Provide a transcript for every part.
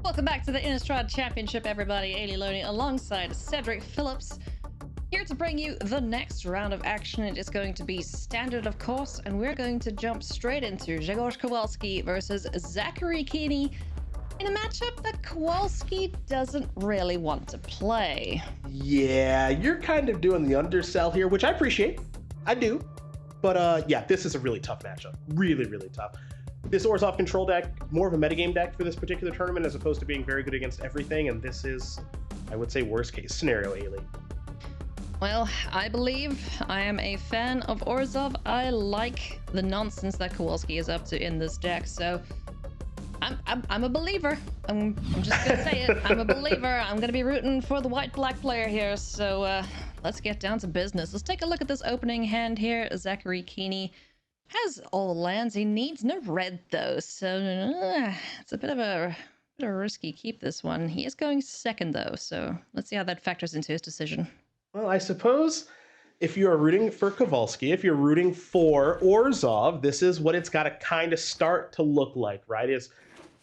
Welcome back to the Innistrad Championship, everybody. Ailey Loney alongside Cedric Phillips, here to bring you the next round of action. It is going to be standard, of course, and we're going to jump straight into Grzegorz Kowalski versus Zachary Kiihne in a matchup that Kowalski doesn't really want to play. Yeah, you're kind of doing the undersell here, which I appreciate. I do. But yeah, this is a really tough matchup. Really, really tough. This Orzhov control deck, more of a metagame deck for this particular tournament as opposed to being very good against everything, and this is, I would say, worst case scenario, Ailey. Well, I believe I am a fan of Orzhov. I like the nonsense that Kowalski is up to in this deck, so I'm a believer. I'm just gonna say it. I'm a believer. I'm gonna be rooting for the white-black player here, so let's get down to business. Let's take a look at this opening hand here. Zachary Kiihne has all the lands he needs. No red, though, so it's a bit of a risky keep, this one. He is going second, though, so let's see how that factors into his decision. Well, I suppose if you're rooting for Kowalski, if you're rooting for Orzhov, this is what it's got to kind of start to look like, right? Is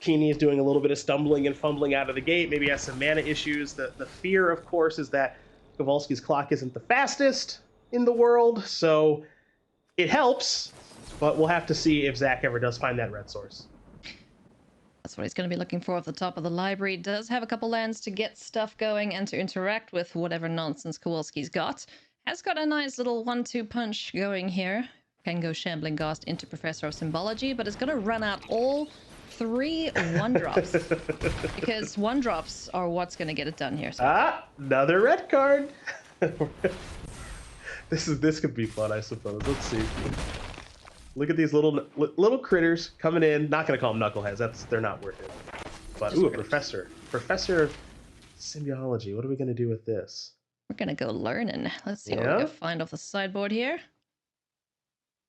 Kiihne is doing a little bit of stumbling and fumbling out of the gate, maybe has some mana issues. The fear, of course, is that Kowalski's clock isn't the fastest in the world, so it helps, but we'll have to see if Zach ever does find that red source. That's what he's going to be looking for at the top of the library. Does have a couple lands to get stuff going and to interact with whatever nonsense Kowalski's got. Has got a nice little 1-2 punch going here. Can go Shambling Ghost into Professor of Symbology, but it's going to run out all 3 1-drops. Because 1-drops are what's going to get it done here. So. Another red card. This could be fun, I suppose. Let's see. Look at these little critters coming in. Not going to call them knuckleheads. They're not worth it. But ooh, a professor of Symbiology. What are we going to do with this? We're going to go learning. Let's see what we can find off the sideboard here.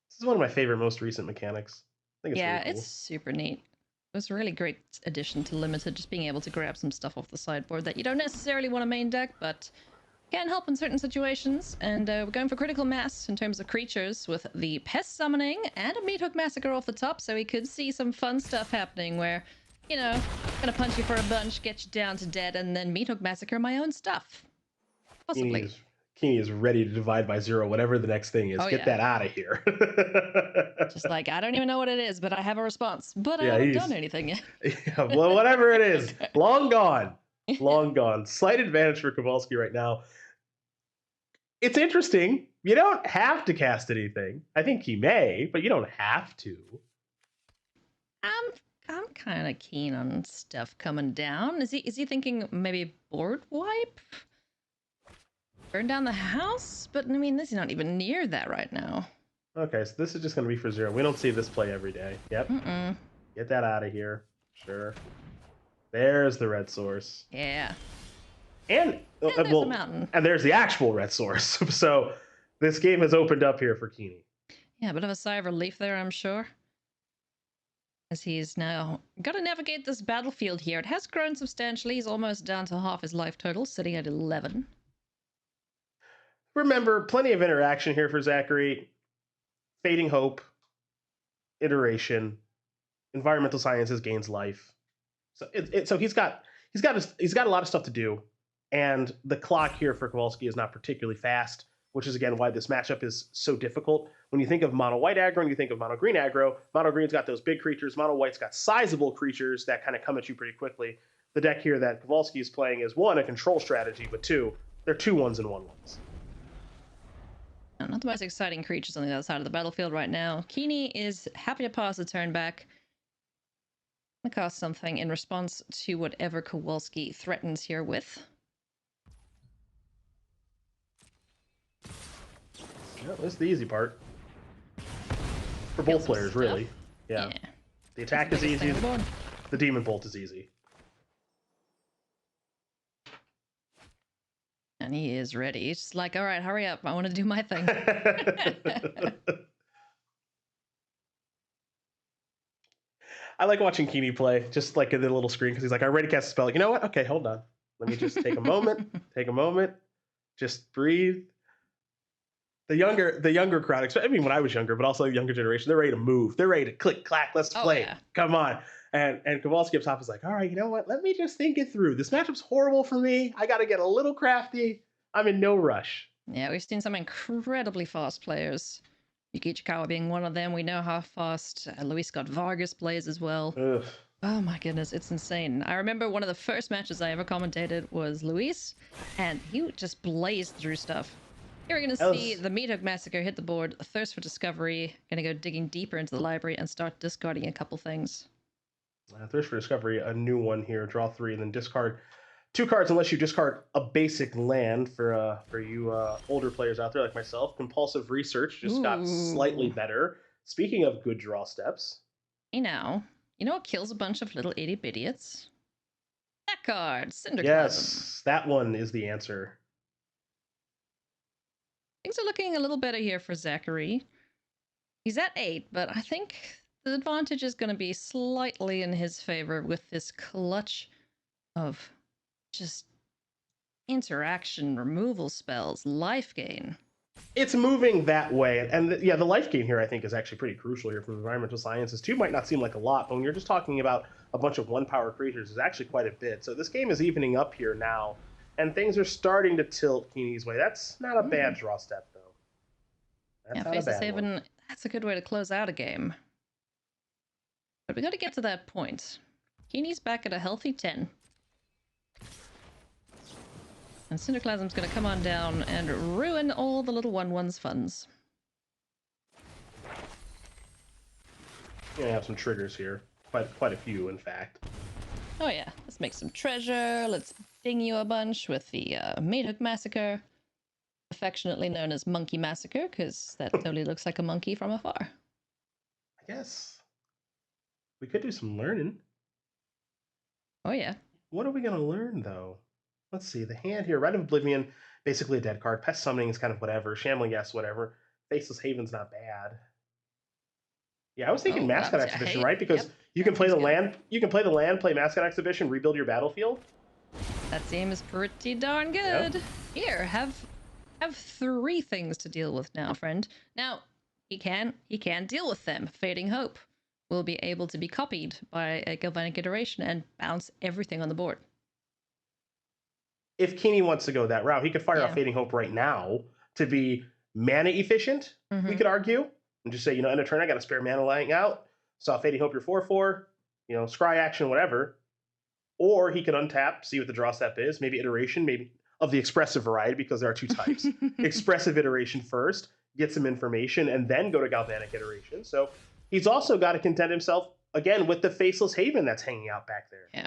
This is one of my favorite, most recent mechanics. I think it's really cool. It's super neat. It was a really great addition to Limited, just being able to grab some stuff off the sideboard that you don't necessarily want to main deck, but can help in certain situations. And we're going for critical mass in terms of creatures with the Pest Summoning and a Meathook Massacre off the top, so we could see some fun stuff happening where, you know, gonna punch you for a bunch, get you down to dead, and then Meathook Massacre my own stuff. Possibly. Kiihne is ready to divide by 0, whatever the next thing is. Get that out of here. Just like, I don't even know what it is, but I have a response. But I haven't done anything yet. Yeah, well, whatever it is, long gone. Long gone. Slight advantage for Kowalski right now. It's interesting. You don't have to cast anything. I think he may, but you don't have to. I'm kind of keen on stuff coming down. Is he thinking maybe board wipe? Burn down the house? But I mean, this is not even near that right now. Okay, so this is just going to be for 0. We don't see this play every day. Yep. Get that out of here. Sure. There's the red source. Yeah. And there's a mountain. And there's the actual red source. So this game has opened up here for Kiihne. Yeah, a bit of a sigh of relief there, I'm sure. As he's now got to navigate this battlefield here. It has grown substantially. He's almost down to half his life total, sitting at 11. Remember, plenty of interaction here for Zachary. Fading Hope, Iteration, Environmental Sciences gains life. So he's got a lot of stuff to do. And the clock here for Kowalski is not particularly fast, which is, again, why this matchup is so difficult. When you think of mono-white aggro and you think of mono-green aggro, mono-green's got those big creatures, mono-white's got sizable creatures that kind of come at you pretty quickly. The deck here that Kowalski is playing is, 1, a control strategy, but 2, they're 2 1s and 1 1s. Not the most exciting creatures on the other side of the battlefield right now. Kiihne is happy to pass the turn back. I'm going to cast something in response to whatever Kowalski threatens here with. Yeah, this is the easy part. For both players, really. Yeah. The attack is easy. The Demon Bolt is easy. And he is ready. He's just like, all right, hurry up. I want to do my thing. I like watching Kiihne play, just like in the little screen, because he's like, I'm ready to cast a spell. Like, you know what? Okay, hold on. Let me just take a moment. Take a moment. Just breathe. The younger crowd, I mean, when I was younger, but also the younger generation, they're ready to move. They're ready to click, clack, let's play. Yeah. Come on. And Kowalski up top is like, all right, you know what? Let me just think it through. This matchup's horrible for me. I got to get a little crafty. I'm in no rush. Yeah, we've seen some incredibly fast players. Yuki Ichikawa being one of them. We know how fast Luis Scott Vargas plays as well. Ugh. Oh my goodness, it's insane. I remember one of the first matches I ever commentated was Luis, and he just blazed through stuff. Here we're going to see the Meat Hook Massacre hit the board, a Thirst for Discovery, going to go digging deeper into the library and start discarding a couple things. Thirst for Discovery, a new one here. Draw 3 and then discard 2 cards unless you discard a basic land for you older players out there like myself. Compulsive Research just got slightly better. Speaking of good draw steps. Hey now, you know what kills a bunch of little itty-bitties? That card, Cinderclasm. Yes, that one is the answer. Things are looking a little better here for Zachary. He's at 8, but I think the advantage is going to be slightly in his favor with this clutch of just interaction, removal spells, life gain. It's moving that way. And yeah, the life gain here I think is actually pretty crucial here from Environmental Sciences. 2 might not seem like a lot, but when you're just talking about a bunch of 1-power creatures, it's actually quite a bit. So this game is evening up here now, and things are starting to tilt Kiihne's way. That's not a bad draw step, though. That's not Faceless a bad Haven, one. that's a good way to close out a game. But we got to get to that point. Kiihne's back at a healthy 10. And Cinderclasm's going to come on down and ruin all the little 1/1's funds. You're gonna have some triggers here. Quite a few, in fact. Oh yeah, let's make some treasure. Let's ding you a bunch with the Meat Hook Massacre. Affectionately known as Monkey Massacre, because that totally looks like a monkey from afar. I guess. We could do some learning. Oh yeah. What are we gonna learn, though? Let's see, the hand here, Rite of Oblivion, basically a dead card. Pest Summoning is kind of whatever. Shambling Guest, whatever. Faceless Haven's not bad. Yeah, I was thinking Mascot Exhibition, right? Because you can play the land, play Mascot Exhibition, rebuild your battlefield. That seems pretty darn good. Yep. Here, have 3 things to deal with now, friend. Now, he can deal with them. Fading Hope will be able to be copied by a Galvanic Iteration and bounce everything on the board. If Kiihne wants to go that route, he could fire off Fading Hope right now to be mana efficient, we could argue. And just say, end of turn, I got a spare mana lying out. So Fading Hope, your 4/4, scry action, whatever. Or he could untap, see what the draw step is, maybe Iteration, maybe of the expressive variety, because there are 2 types. Expressive Iteration first, get some information, and then go to Galvanic Iteration. So he's also got to content himself, again, with the Faceless Haven that's hanging out back there. Yeah.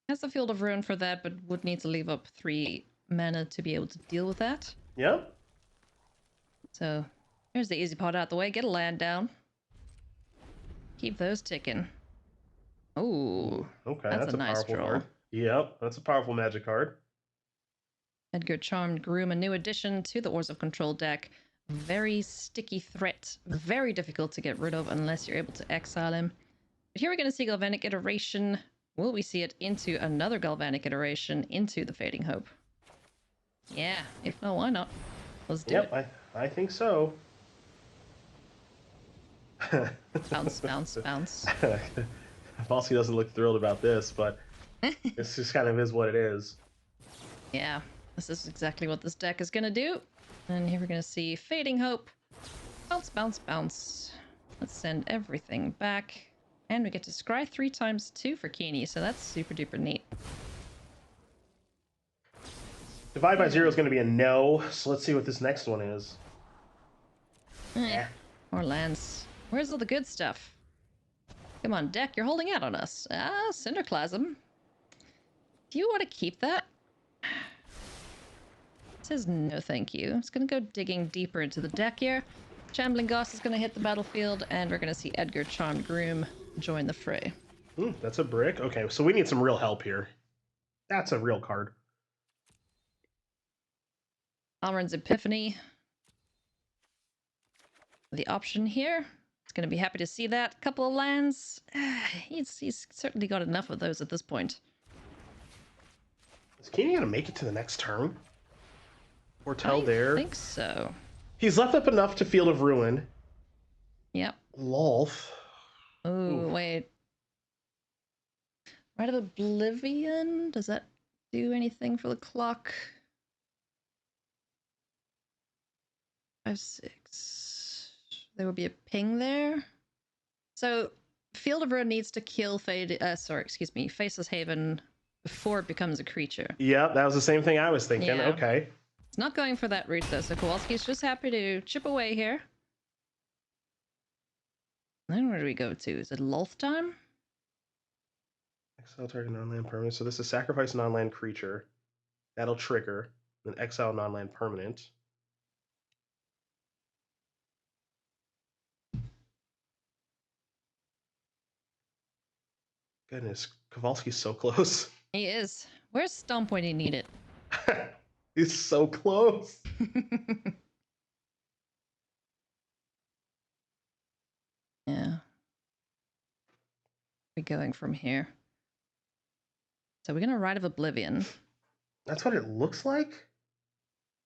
Has the Field of Ruin for that, but would need to leave up 3 mana to be able to deal with that. Yeah. So here's the easy part out the way. Get a land down. Keep those ticking. Oh, okay, that's a nice powerful draw. card. Yep, that's a powerful Magic card. Edgar Charmed Groom, a new addition to the Orzhov control deck. Very sticky threat. Very difficult to get rid of unless you're able to exile him. But here we're going to see Galvanic Iteration. Will we see it into another Galvanic Iteration into the Fading Hope? Yeah, if not, why not? Let's do it. Yep, I think so. Bounce, bounce, bounce. Kowalski doesn't look thrilled about this, but this just kind of is what it is. Yeah, this is exactly what this deck is going to do. And here we're going to see Fading Hope. Bounce, bounce, bounce. Let's send everything back. And we get to scry 3 times 2 for Kiihne, so that's super duper neat. Divide by 0 is going to be a no, so let's see what this next one is. More lands. Where's all the good stuff? Come on, deck, you're holding out on us. Ah, Cinderclasm. Do you want to keep that? It says no thank you. It's going to go digging deeper into the deck here. Shambling Goss is going to hit the battlefield, and we're going to see Edgar Charmed Groom join the fray. That's a brick. Okay, so we need some real help here. That's a real card. Almarin's Epiphany. The option here. It's going to be happy to see that. Couple of lands. He's certainly got enough of those at this point. Is Kiihne going to make it to the next turn? Foretell there. I think so. He's left up enough to Field of Ruin. Yep. Lolth. Oh, wait. Rite of Oblivion? Does that do anything for the clock? 5, 6. There will be a ping there. So Field of Ruin needs to kill Faceless Haven before it becomes a creature. Yep, that was the same thing I was thinking. Yeah. Okay. It's not going for that route though, so Kowalski's just happy to chip away here. Then where do we go to? Is it Lolth time? Exile target non-land permanent. So this is sacrifice non-land creature. That'll trigger. Then exile non-land permanent. Goodness, Kowalski's so close. He is. Where's Stomp when you need it? He's so close. Yeah. We're going from here. So we're gonna Rite of Oblivion. That's what it looks like?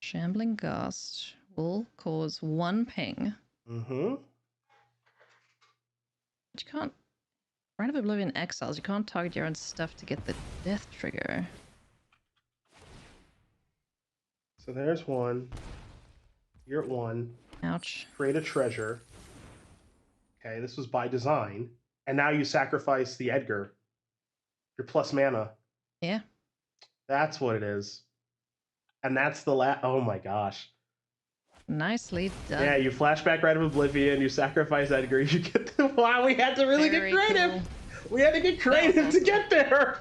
Shambling Ghost will cause 1 ping. Mm-hmm. But you can't... Rite of Oblivion exiles, you can't target your own stuff to get the death trigger. So there's 1. You're at 1. Ouch. Create a treasure. Okay, this was by design. And now you sacrifice the Edgar. Your plus mana. Yeah. That's what it is. And that's the last... Oh my gosh. Nicely done. Yeah, you flashback Rite of Oblivion, you sacrifice Edgar, you get the... Wow, we had to really Very get creative! cool. We had to get creative to get there!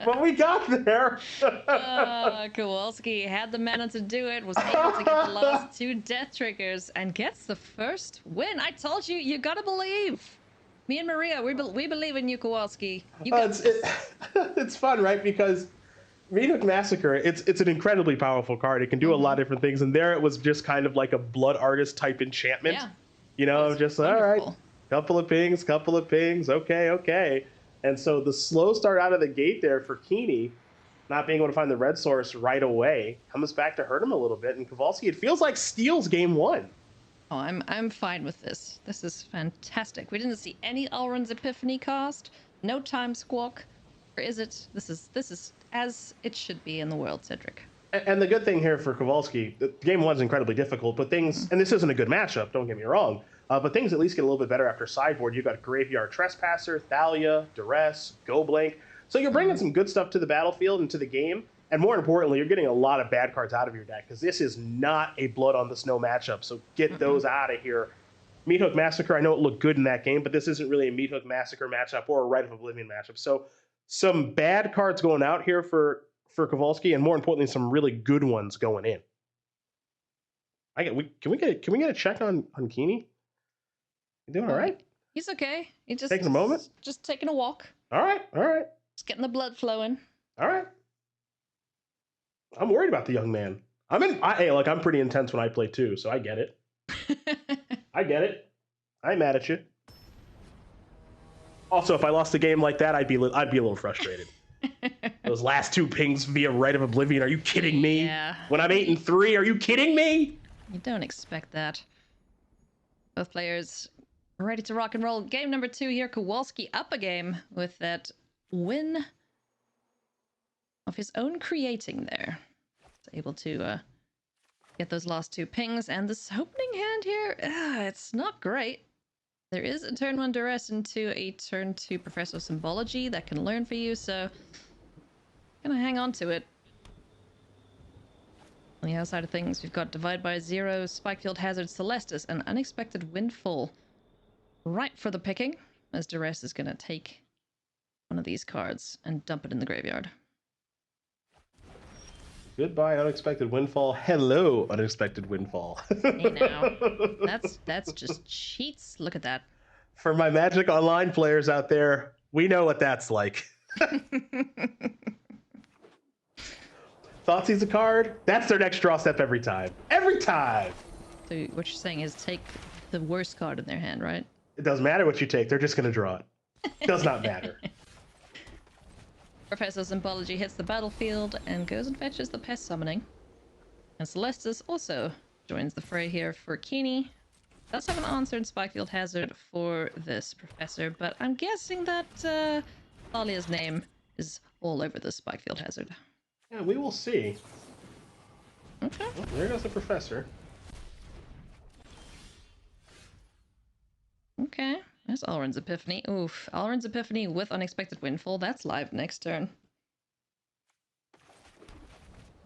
But we got there! Kowalski had the mana to do it, was able to get the last 2 death triggers, and gets the first win. I told you, you gotta believe. Me and Maria, we believe in you, Kowalski. You got it's fun, right? Because Meathook Massacre, it's an incredibly powerful card. It can do a lot of different things, and there it was just kind of like a Blood Artist type enchantment. Yeah. You know, just, wonderful. All right, couple of pings, okay. And so the slow start out of the gate there for Kiihne, not being able to find the red source right away, comes back to hurt him a little bit, and Kowalski, it feels like steals game 1. Oh, I'm fine with this. This is fantastic. We didn't see any Alrund's Epiphany cast, no time squawk. Or is it? This is as it should be in the world, Cedric. And the good thing here for Kowalski, game 1's incredibly difficult, but things, and this isn't a good matchup, don't get me wrong, but things at least get a little bit better after sideboard. You've got Graveyard Trespasser, Thalia, Duress, Go Blank. So you're bringing some good stuff to the battlefield and to the game, and more importantly, you're getting a lot of bad cards out of your deck, because this is not a Blood on the Snow matchup, so get those out of here. Meathook Massacre, I know it looked good in that game, but this isn't really a Meathook Massacre matchup or a Rite of Oblivion matchup. So some bad cards going out here for Kowalski, and more importantly, some really good ones going in. Can we get a check on Kiihne? You doing all right? He's okay. He just taking a moment. Just taking a walk. All right. Just getting the blood flowing. All right. I'm worried about the young man. I'm pretty intense when I play too, so I get it. I get it. I ain't mad at you. Also, if I lost a game like that, I'd be a little frustrated. Those last 2 pings via Rite of Oblivion. Are you kidding me? Yeah. When I'm 8-3, are you kidding me? You don't expect that. Both players ready to rock and roll. Game number 2 here. Kowalski up a game with that win of his own creating there. He's able to get those last 2 pings. And this opening hand here, it's not great. There is a turn 1 Duress into a turn 2 Professor Symbology that can learn for you, so gonna hang on to it. On the outside of things, we've got Divide by 0, Spikefield Hazard, Celestis, and Unexpected Windfall. Right for the picking, as Duress is gonna take one of these cards and dump it in the graveyard. Goodbye, Unexpected Windfall. Hello, Unexpected Windfall. Hey now, that's just cheats. Look at that. For my Magic Online players out there, we know what that's like. Thoughtseize a card. That's their next draw step every time. Every time! So what you're saying is take the worst card in their hand, right? It doesn't matter what you take. They're just going to draw it. Does not matter. Professor Symbology hits the battlefield and goes and fetches the Pest Summoning. And Celestis also joins the fray here for Kiihne. Does have an answered Spikefield Hazard for this professor, but I'm guessing that Thalia's name is all over the Spikefield Hazard. Yeah, we will see. Okay. Oh, there goes the professor. Okay. There's Alrund's Epiphany. Oof. Alrund's Epiphany with Unexpected Windfall. That's live next turn.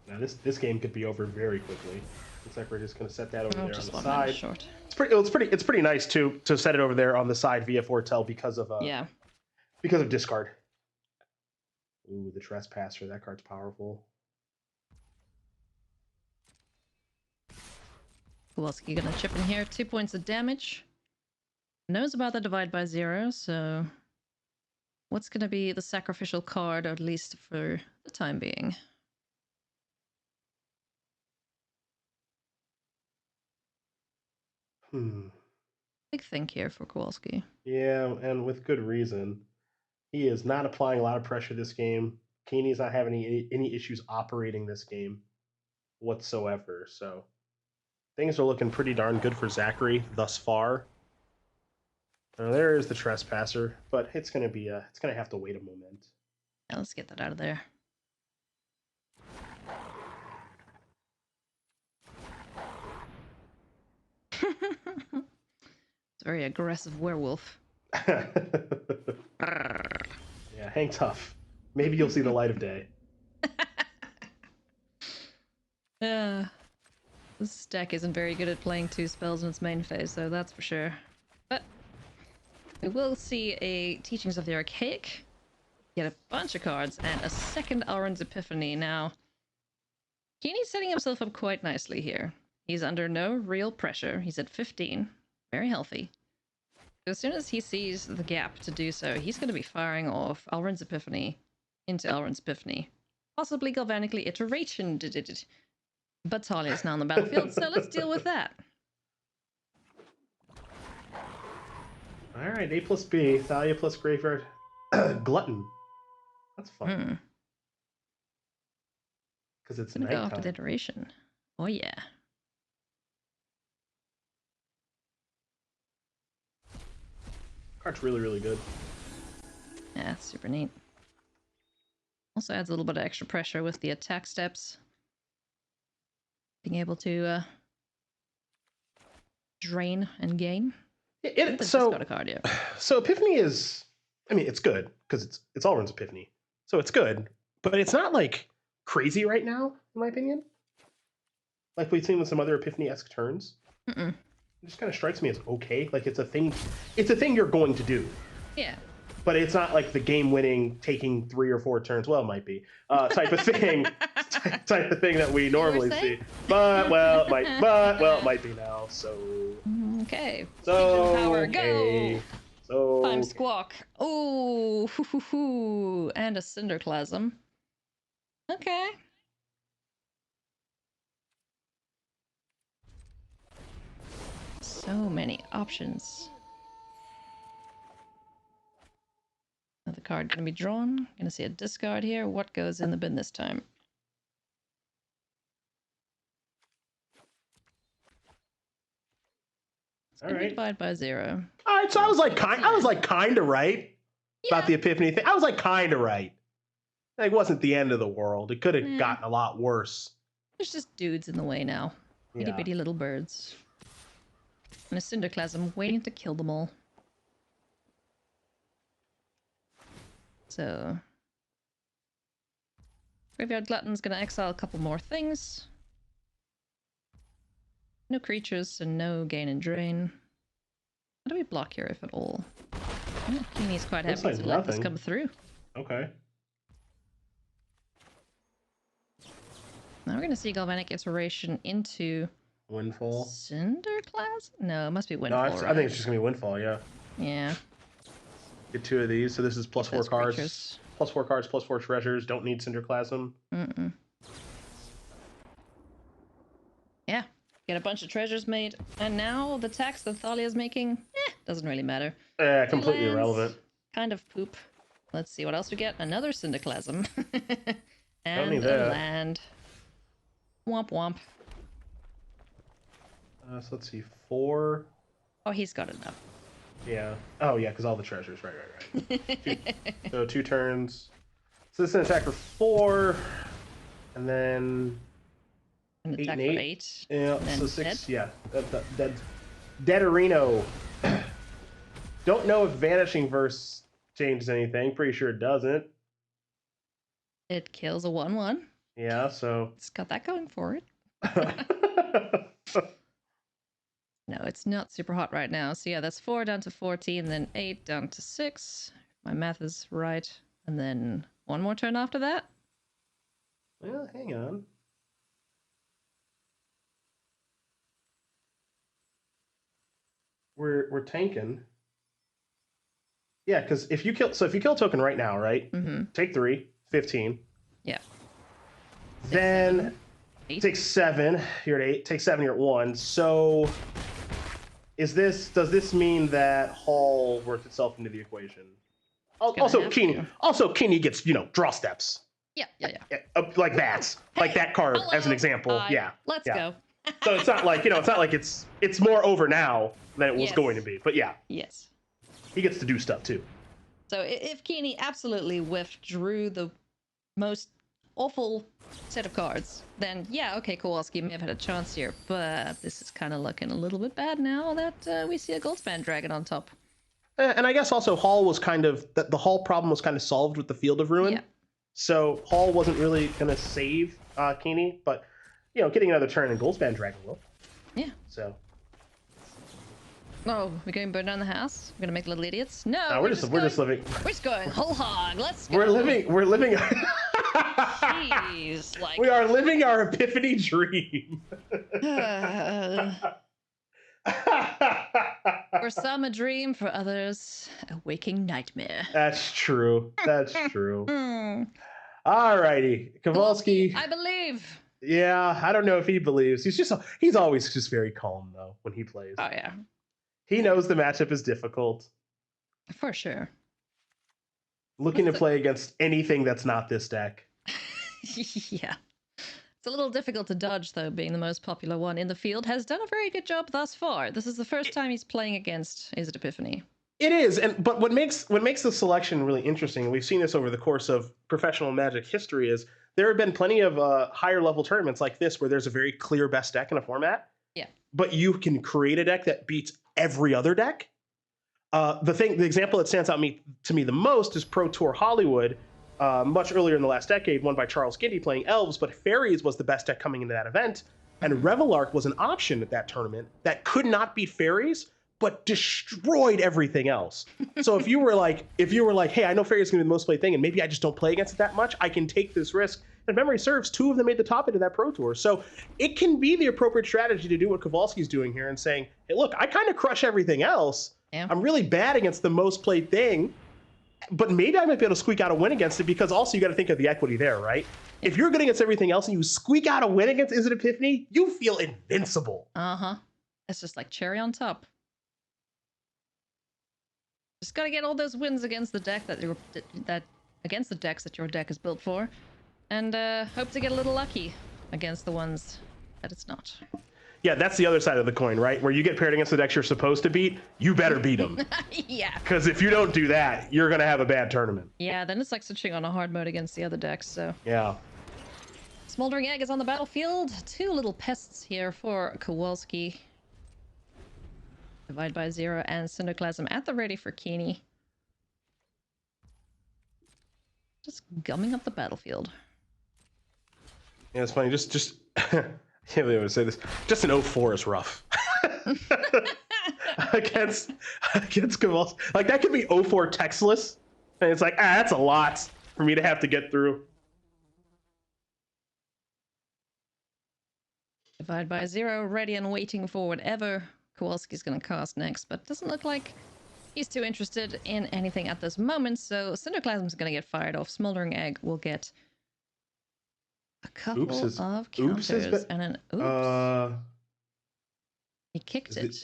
Now this game could be over very quickly. Looks like we're just going to set that over there on the side. Short. It's pretty nice to set it over there on the side via foretell because of because of discard. Ooh, the Trespasser. That card's powerful. Kowalski gonna chip in here. 2 points of damage. Knows about the divide by 0, so what's gonna be the sacrificial card, or at least for the time being? Big think here for Kowalski. Yeah, and with good reason. He is not applying a lot of pressure this game. Kiihne's not having any issues operating this game whatsoever. So things are looking pretty darn good for Zachary thus far. There is the Trespasser, but it's gonna have to wait a moment. Yeah, let's get that out of there. It's a very aggressive werewolf. Yeah, hang tough. Maybe you'll see the light of day. This deck isn't very good at playing 2 spells in its main phase, though, that's for sure. But we will see a Teachings of the Archaic, get a bunch of cards, and a second Alrund's Epiphany. Now, Kiihne's setting himself up quite nicely here. He's under no real pressure. He's at 15, very healthy. As soon as he sees the gap to do so, he's going to be firing off Alrund's Epiphany into Alrund's Epiphany. Possibly galvanically iteration did it. But Thalia is now on the battlefield, so let's deal with that. Alright, A plus B, Thalia plus Graveyard. Glutton. That's fun. Because it's gonna nighttime. go after the iteration. Oh yeah. Card's really, really good. Yeah, it's super neat. Also adds a little bit of extra pressure with the attack steps. Being able to drain and gain. So got a card, yeah. So Epiphany is, I mean, it's good because it's Alrund's Epiphany, so it's good, but it's not like crazy right now, in my opinion. Like we've seen with some other Epiphany-esque turns. It just kind of strikes me as okay. Like it's a thing you're going to do. Yeah. But it's not like the game-winning, taking 3 or 4 turns. Well, it might be type of thing, type of thing that we normally see. But it might be now. So okay. So power, okay. Go. So Time squawk. Ooh, and a Cinderclasm. Okay. So many options. Another card gonna be drawn. Gonna see a discard here. What goes in the bin this time? It's gonna be divide by 0. All right, so I was like kind of right about the Epiphany thing. I was like kind of right. It wasn't the end of the world. It could have gotten a lot worse. There's just dudes in the way now. Itty bitty little birds. And a Cinderclasm waiting to kill them all. So, Graveyard Glutton's gonna exile a couple more things. No creatures and no gain and drain. How do we block here, if at all? Oh, Kiihne's quite happy to let this come through. Okay. Now we're gonna see Galvanic Iteration into Windfall. Cinderclasm? No, it must be Windfall. No, I think it's just gonna be Windfall. Yeah. Yeah. Get 2 of these. So this is plus 4 cards. Creatures. Plus 4 cards, plus 4 treasures. Don't need Cinderclasm. Yeah. Get a bunch of treasures made. And now the tax that Thalia's making, doesn't really matter. Completely irrelevant. Kind of poop. Let's see what else we get. Another Cinderclasm. And need a that. land. Womp womp. So let's see. 4. Oh, he's got enough. Yeah. Oh, yeah, because all the treasures. Right. So 2 turns. So this is an attack for 4, and then An 8 attack and for 8. 8. Yeah, And then so 6. dead. Yeah, Deaderino. Don't know if Vanishing Verse changes anything. Pretty sure it doesn't. It kills a 1/1. Yeah, so. It's got that going for it. No, it's not super hot right now. So yeah, that's 4 down to 14, then 8 down to 6. If my math is right. And then 1 more turn after that. Well, hang on. We're tanking. Yeah, because if you kill a token right now, right? Mm-hmm. Take 3, 15. Yeah. Then take 7. You're at 8. Take 7. You're at 1. So, does this mean that Hall works itself into the equation? Also, Kiihne gets draw steps. Yeah. Like that, like that card as an example. Let's go. So it's not like it's more over now than it was going to be. But yeah. Yes. He gets to do stuff too. So if Kiihne absolutely withdrew the most awful set of cards, then yeah, okay, Kowalski may have had a chance here, but this is kind of looking a little bit bad now that we see a Goldspan Dragon on top. And I guess also Hall was the Hall problem was kind of solved with the Field of Ruin. Yeah. So Hall wasn't really going to save Kiihne, but getting another turn in Goldspan Dragon will. Yeah. So. Oh, we're going to burn down the house? We're going to make little idiots? No, we're just living. We're just going whole hog. Let's go. We're living. Jeez, like we are living our Epiphany dream. For some a dream, for others a waking nightmare. That's true. Alrighty, Kowalski. I believe. Yeah, I don't know if he believes. He's always just very calm though when he plays. Oh yeah. He knows the matchup is difficult. For sure. Looking to play against anything that's not this deck. Yeah. It's a little difficult to dodge, though, being the most popular one in the field. Has done a very good job thus far. This is the first time he's playing against Izzet Epiphany. It is, but what makes the selection really interesting, and we've seen this over the course of professional Magic history, is there have been plenty of higher level tournaments like this where there's a very clear best deck in a format. Yeah. But you can create a deck that beats every other deck. The example that stands out to me the most is Pro Tour Hollywood, much earlier in the last decade, won by Charles Ginty playing Elves, but Fairies was the best deck coming into that event, and Revelark was an option at that tournament that could not beat Fairies, but destroyed everything else. So if you were like, hey, I know Fairies is going to be the most played thing, and maybe I just don't play against it that much, I can take this risk. And if memory serves, 2 of them made the top into that Pro Tour. So it can be the appropriate strategy to do what Kowalski's doing here and saying, hey, look, I kind of crush everything else. Yeah. I'm really bad against the most played thing, but maybe I might be able to squeak out a win against it, because also you got to think of the equity there, right? Yeah. If you're good against everything else and you squeak out a win against Izzet Epiphany, you feel invincible. Uh-huh. It's just like cherry on top. Just got to get all those wins against the deck against the decks that your deck is built for, and hope to get a little lucky against the ones that it's not. Yeah, that's the other side of the coin, right? Where you get paired against the decks you're supposed to beat, you better beat them. Yeah. Because if you don't do that, you're going to have a bad tournament. Yeah, then it's like switching on a hard mode against the other decks, so. Yeah. Smoldering Egg is on the battlefield. 2 little pests here for Kowalski. Divide by 0 and Cinderclasm at the ready for Kiihne. Just gumming up the battlefield. Yeah, it's funny. Just I can't believe I would say this. Just an 04 is rough. against Kowalski. Like, that could be 04 textless, and it's like, that's a lot for me to have to get through. Divide by 0, ready and waiting for whatever Kowalski's going to cast next, but doesn't look like he's too interested in anything at this moment, so Cinderclasm's going to get fired off. Smoldering Egg will get a couple of counters and an oops. He kicked it.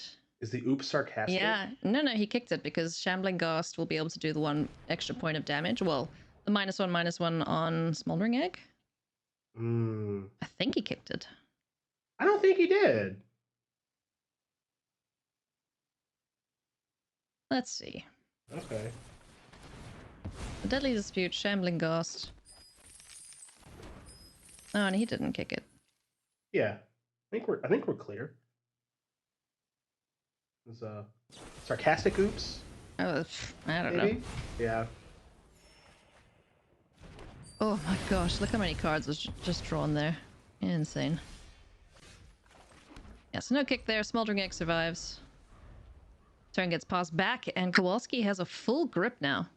Is the oops sarcastic? Yeah, no, he kicked it because Shambling Ghast will be able to do the 1 extra point of damage. Well, the -1/-1 on Smoldering Egg. I think he kicked it. I don't think he did. Let's see. Okay. The Deadly Dispute, Shambling Ghost. Oh, and he didn't kick it. Yeah. I think we're clear. There's sarcastic oops. Oh, I don't Maybe? know. Yeah. Oh my gosh, look how many cards was just drawn there. Insane. Yeah, so no kick there. Smoldering Egg survives. Turn gets passed back, and Kowalski has a full grip now.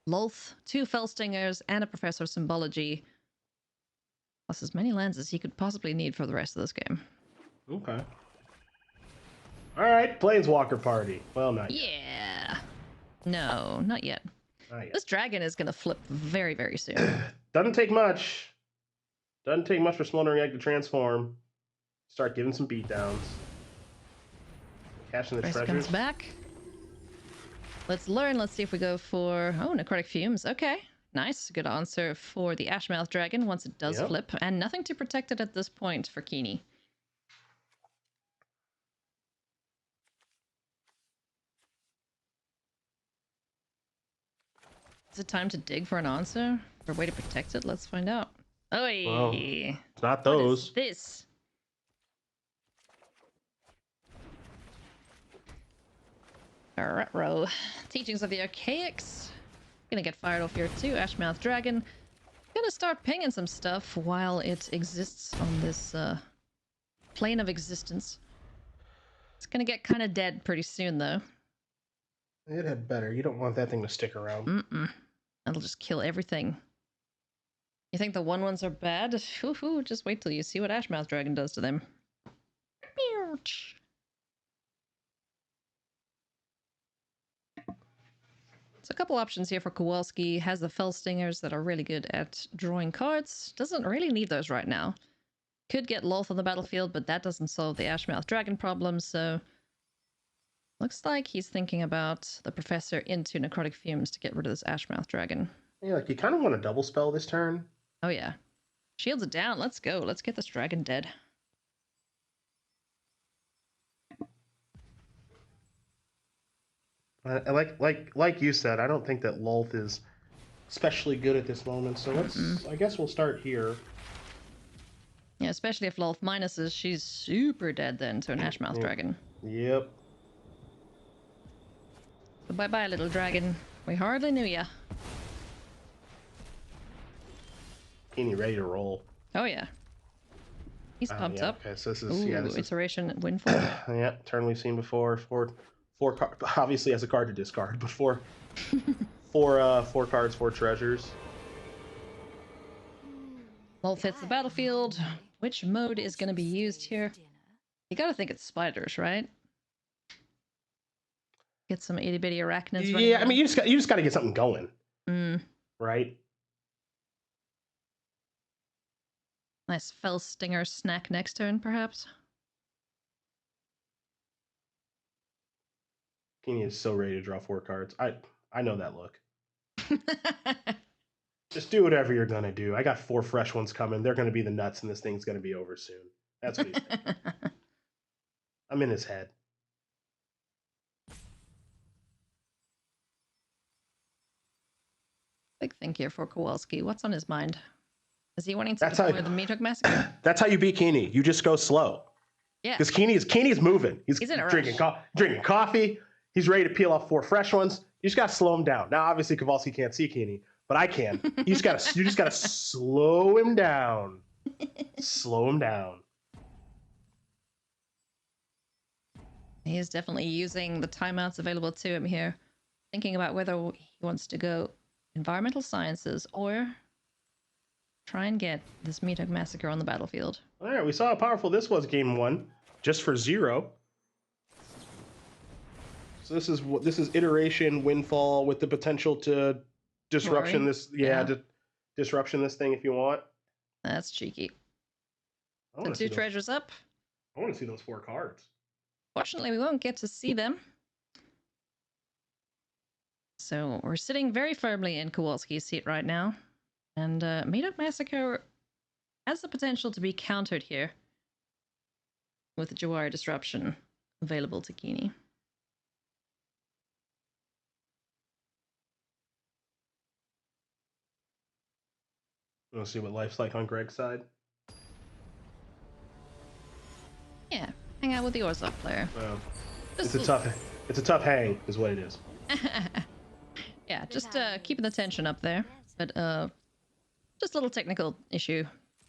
Lolth, 2 Fellstingers, and a Professor of Symbology. Plus as many lands as he could possibly need for the rest of this game. Okay. Alright, Planeswalker Party. Well, not yet. Yeah. No, not yet. Not yet. This dragon is going to flip very, very soon. Doesn't take much. Doesn't take much for Smoldering Egg to transform. Start giving some beatdowns. Cashing the treasures. Comes back. Let's learn. Let's see if we go for... Oh, Necrotic Fumes. Okay. Nice. Good answer for the Ashmouth Dragon once it does flip. And nothing to protect it at this point for Kiihne. Is it time to dig for an answer? For a way to protect it? Let's find out. Oi! Well, it's not those. What is this? Ruh-roh. Teachings of the Archaics. Gonna get fired off here too. Ashmouth Dragon. Gonna start pinging some stuff while it exists on this plane of existence. It's gonna get kind of dead pretty soon though. It had better. You don't want that thing to stick around. Mm-mm. That'll just kill everything. You think the 1/1s are bad? Just wait till you see what Ashmouth Dragon does to them. So a couple options here for Kowalski. Has the Fellstingers that are really good at drawing cards. Doesn't really need those right now. Could get Lolth on the battlefield, but that doesn't solve the Ashmouth Dragon problem, so... Looks like he's thinking about the Professor into Necrotic Fumes to get rid of this Ashmouth Dragon. Yeah, like you kind of want to double spell this turn. Oh yeah. Shields it down. Let's go. Let's get this dragon dead. Like you said, I don't think that Lolth is especially good at this moment. So I guess we'll start here. Yeah, especially if Lolth minuses, she's super dead then to an Ashmouth Dragon. Yep. So bye-bye, little dragon. We hardly knew ya. Kiihne ready to roll. Oh yeah. He's pumped up. Okay, so this is Ooh, Iteration Windfall. Yeah, turn we've seen before. Four obviously has a card to discard, but four cards, 4 treasures. Lolth hits the battlefield. Which mode is going to be used here? You gotta think it's spiders, right? Get some itty bitty arachnids. Yeah, I mean you just got to get something going, right? Nice Fellstinger snack next turn, perhaps. Kiihne is so ready to draw 4 cards. I know that look. Just do whatever you're gonna do. I got 4 fresh ones coming. They're gonna be the nuts, and this thing's gonna be over soon. That's what he's thinking. I'm in his head. Big think here for Kowalski. What's on his mind? Is he wanting to deploy the Meathook Massacre? That's how you beat Kiihne. You just go slow. Yeah. Because Kiihne's moving. He's in a drinking coffee. He's ready to peel off 4 fresh ones. You just got to slow him down. Now, obviously, Kowalski can't see Kiihne, but I can. You just got to slow him down. Slow him down. He is definitely using the timeouts available to him here. Thinking about whether he wants to go environmental sciences or try and get this Meathook Massacre on the battlefield. All right, we saw how powerful this was game 1, just for 0. So this is iteration Windfall with the potential to disruption disruption this thing if you want. That's cheeky. The 2 treasures up. I want to see those 4 cards. Fortunately, we won't get to see them. So we're sitting very firmly in Kowalski's seat right now. And Meathook Massacre has the potential to be countered here with the Jawari Disruption available to Kiihne. Let's see what life's like on Greg's side. Yeah, hang out with the Orzhov player. It's a tough hang, is what it is. Yeah, just keeping the tension up there, but just a little technical issue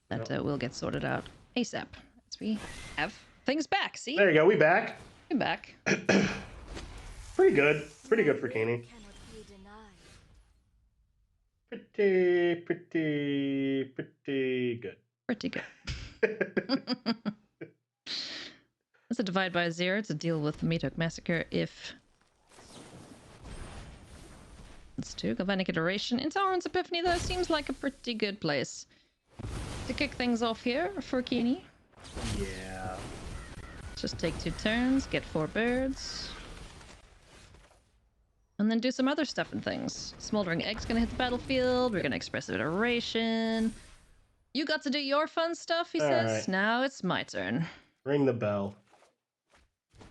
that will get sorted out ASAP as we have things back. See, there you go. We back. We're back. Pretty good for Kiihne. Pretty good. Pretty good. That's a divide by 0 to deal with the Meatok Massacre if... Let's do Galvanic Iteration. Intolerance Epiphany, though, seems like a pretty good place to kick things off here for Kiihne. Yeah. Just take 2 turns, get 4 birds. And then do some other stuff and things. Smoldering Egg's gonna hit the battlefield. We're gonna Expressive Iteration. You got to do your fun stuff, he says. Right. Now it's my turn. Ring the bell.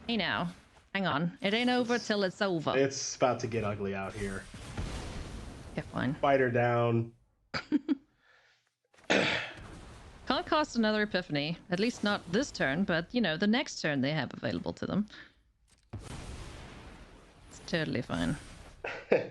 Hey now. Hang on. It ain't over till it's over. It's about to get ugly out here. Yeah, fine. Fighter down. Can't cost another Epiphany. At least not this turn, but, you know, the next turn they have available to them. It's totally fine. So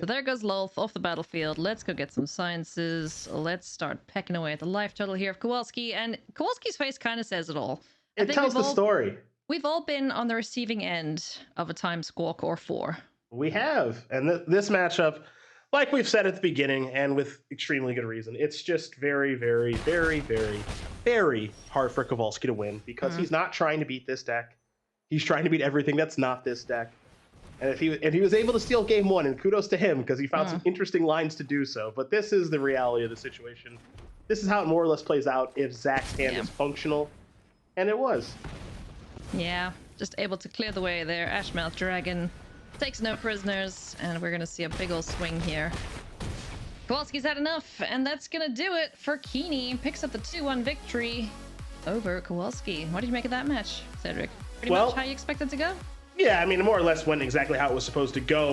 there goes Lolth off the battlefield. Let's go get some sciences. Let's start pecking away at the life total here of Kowalski. And Kowalski's face kind of says it all. It tells the story. We've all been on the receiving end of a time squawk or 4. We have. And this matchup, like we've said at the beginning, and with extremely good reason, it's just very, very, very, very, very hard for Kowalski to win because he's not trying to beat this deck. He's trying to beat everything that's not this deck. And if he was able to steal game 1, and kudos to him because he found some interesting lines to do so. But this is the reality of the situation. This is how it more or less plays out if Zach's hand is functional. And it was. Yeah, just able to clear the way there. Ashmouth Dragon takes no prisoners, and we're gonna see a big ol' swing here. Kowalski's had enough, and that's gonna do it for Kiihne. Picks up the 2-1 victory over Kowalski. What did you make of that match, Cedric? Pretty much how you expected to go? Yeah, I mean, it more or less went exactly how it was supposed to go.